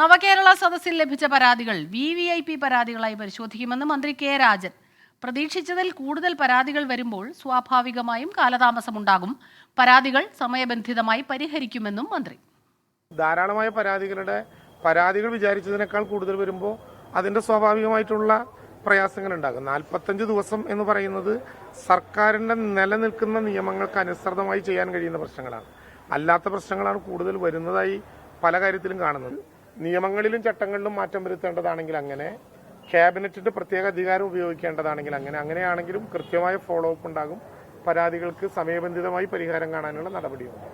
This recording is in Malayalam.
നവകേരള സദസ്സിൽ ലഭിച്ച പരാതികൾ VVIP പരാതികളായി പരിശോധിക്കുമെന്ന് മന്ത്രി കെ രാജൻ. പ്രതീക്ഷിച്ചതിൽ കൂടുതൽ പരാതികൾ വരുമ്പോൾ സ്വാഭാവികമായും കാലതാമസമുണ്ടാകും. പരാതികൾ സമയബന്ധിതമായി പരിഹരിക്കുമെന്നും മന്ത്രി. ധാരാളമായ പരാതികൾ വിചാരിച്ചതിനേക്കാൾ കൂടുതൽ വരുമ്പോൾ അതിന്റെ സ്വാഭാവികമായിട്ടുള്ള പ്രയാസങ്ങൾ ഉണ്ടാകും. 45 ദിവസം എന്ന് പറയുന്നത് സർക്കാരിന്റെ നിലനിൽക്കുന്ന നിയമങ്ങൾക്ക് അനുസൃതമായി ചെയ്യാൻ കഴിയുന്ന പ്രശ്നങ്ങളാണ്. അല്ലാത്ത പ്രശ്നങ്ങളാണ് കൂടുതൽ വരുന്നതായി പല കാര്യത്തിലും കാണുന്നത്. നിയമങ്ങളിലും ചട്ടങ്ങളിലും മാറ്റം വരുത്തേണ്ടതാണെങ്കിൽ അങ്ങനെ, ക്യാബിനറ്റിന്റെ പ്രത്യേക അധികാരം ഉപയോഗിക്കേണ്ടതാണെങ്കിൽ അങ്ങനെയാണെങ്കിലും കൃത്യമായ ഫോളോ അപ്പ് ഉണ്ടാകും. പരാതികൾക്ക് സമയബന്ധിതമായി പരിഹാരം കാണാനുള്ള നടപടിയുണ്ട്.